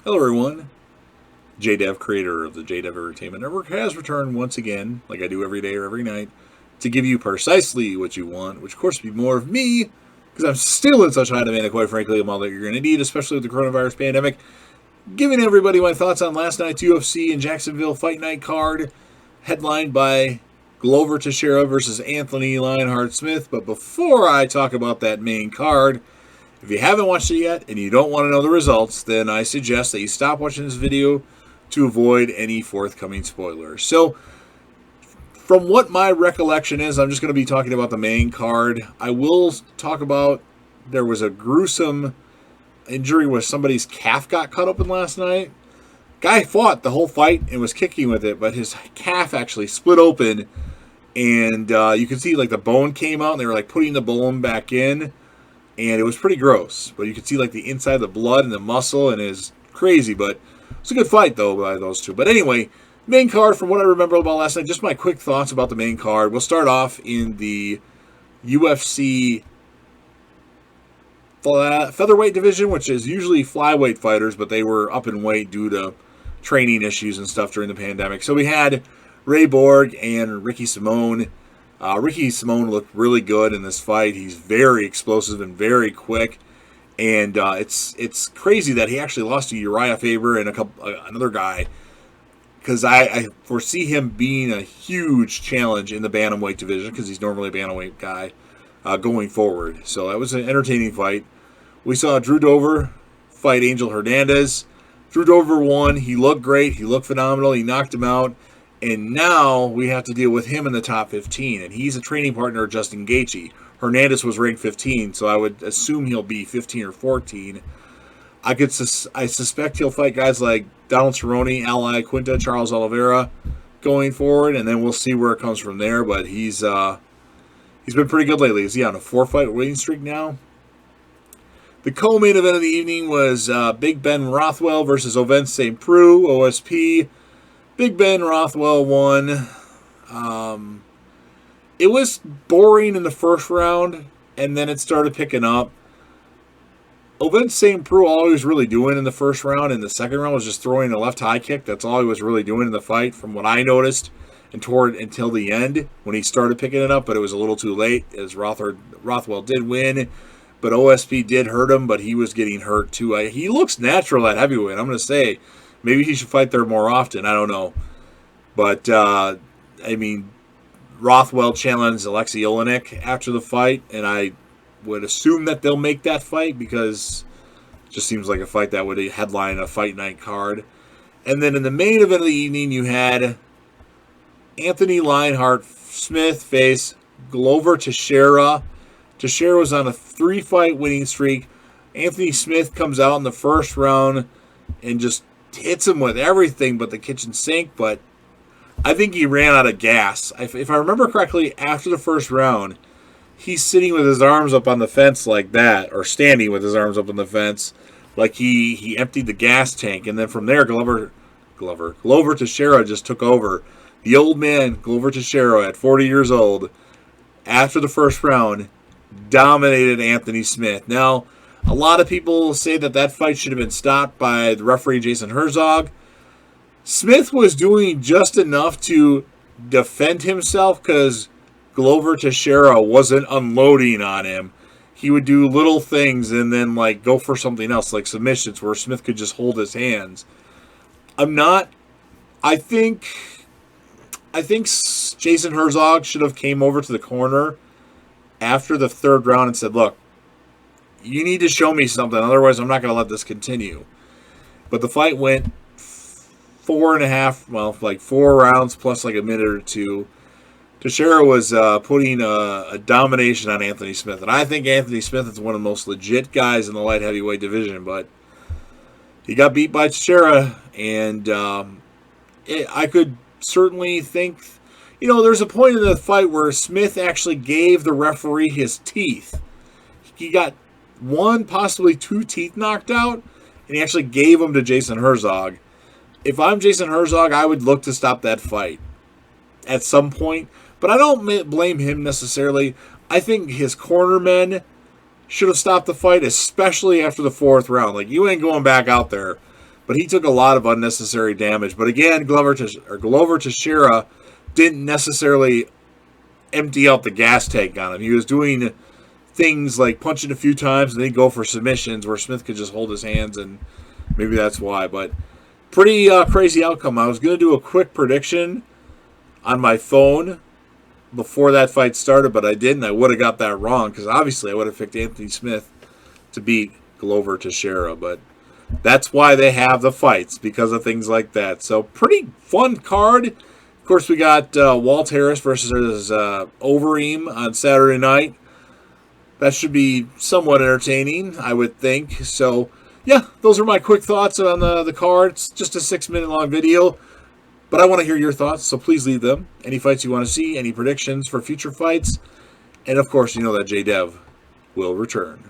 Hello, everyone. JDev, creator of the JDev Entertainment Network, has returned once again, like I do every day or every night, to give you precisely what you want, which of course would be more of me, because I'm still in such high demand that quite frankly I'm all that you're going to need, especially with the coronavirus pandemic. Giving everybody my thoughts on last night's UFC and Jacksonville Fight Night card, headlined by Glover Teixeira versus Anthony Lionheart Smith. But before I talk about that main card, if you haven't watched it yet and you don't want to know the results, then I suggest that you stop watching this video to avoid any forthcoming spoilers. So, from what my recollection is, I'm just going to be talking about the main card. I will talk about there was a gruesome injury where somebody's calf got cut open last night. Guy fought the whole fight and was kicking with it, but his calf actually split open, and you can see like the bone came out, and they were like putting the bone back in, and it was pretty gross. But you could see like the inside of the blood and the muscle, and it's crazy. But it's a good fight though by those two. But anyway, main card from what I remember about last night. Just my quick thoughts about the main card. We'll start off in the UFC featherweight division, which is usually flyweight fighters, but they were up in weight due to training issues and stuff during the pandemic. So we had Ray Borg and Ricky Simone. Ricky Simone looked really good in this fight. He's very explosive and very quick, and it's crazy that he actually lost to Uriah Faber and another guy, because I foresee him being a huge challenge in the bantamweight division because he's normally a bantamweight guy going forward. So that was an entertaining fight. We saw Drew Dover fight Angel Hernandez. Drew Dover won. He looked great. He looked phenomenal. He knocked him out. And now we have to deal with him in the top 15. And he's a training partner of Justin Gaethje. Hernandez was ranked 15, so I would assume he'll be 15 or 14. I suspect he'll fight guys like Donald Cerrone, Al Quinta, Charles Oliveira going forward, and then we'll see where it comes from there. But he's been pretty good lately. Is he on a 4-fight winning streak now? The co-main event of the evening was Big Ben Rothwell versus Ovince St. Preux, OSP. Big Ben Rothwell won. It was boring in the first round, and then it started picking up. Ovince St. Preux, all he was really doing in the first round and the second round was just throwing a left high kick. That's all he was really doing in the fight, from what I noticed, until the end when he started picking it up, but it was a little too late, as Rothwell did win. But OSP did hurt him, but he was getting hurt too. He looks natural at heavyweight. I'm going to say maybe he should fight there more often. I don't know. But, Rothwell challenged Alexei Olenek after the fight, and I would assume that they'll make that fight because it just seems like a fight that would headline a fight night card. And then in the main event of the evening, you had Anthony Lionheart Smith face Glover Teixeira. Teixeira was on a 3-fight winning streak. Anthony Smith comes out in the first round and just hits him with everything but the kitchen sink. But I think he ran out of gas. If I remember correctly, after the first round, he's sitting with his arms up on the fence like that, or standing with his arms up on the fence, like he emptied the gas tank. And then from there, Glover Teixeira just took over. The old man, Glover Teixeira, at 40 years old, after the first round, dominated Anthony Smith. Now, a lot of people say that fight should have been stopped by the referee Jason Herzog. Smith was doing just enough to defend himself because Glover Teixeira wasn't unloading on him. He would do little things and then go for something else, like submissions, where Smith could just hold his hands. I think Jason Herzog should have came over to the corner after the third round and said, look, you need to show me something, otherwise I'm not going to let this continue. But the fight went 4 rounds plus a minute or two. Teixeira was putting a domination on Anthony Smith. And I think Anthony Smith is one of the most legit guys in the light heavyweight division. But he got beat by Teixeira. And I could certainly think, there's a point in the fight where Smith actually gave the referee his teeth. He got 1, possibly 2 teeth knocked out, and he actually gave them to Jason Herzog. If I'm Jason Herzog, I would look to stop that fight at some point. But I don't blame him necessarily. I think his cornermen should have stopped the fight, especially after the 4th round. You ain't going back out there but he took a lot of unnecessary damage. But again, Glover Teixeira didn't necessarily empty out the gas tank on him. He was doing things like punching a few times and then go for submissions where Smith could just hold his hands, and maybe that's why. But pretty crazy outcome. I was going to do a quick prediction on my phone before that fight started, but I didn't. I would have got that wrong because obviously I would have picked Anthony Smith to beat Glover Teixeira. But that's why they have the fights, because of things like that. So pretty fun card. Of course, we got Walt Harris versus Overeem on Saturday night. That should be somewhat entertaining, I would think. So, yeah, those are my quick thoughts on the card. It's just a 6-minute long video, but I want to hear your thoughts, so please leave them. Any fights you want to see, any predictions for future fights, and of course, you know that JDev will return.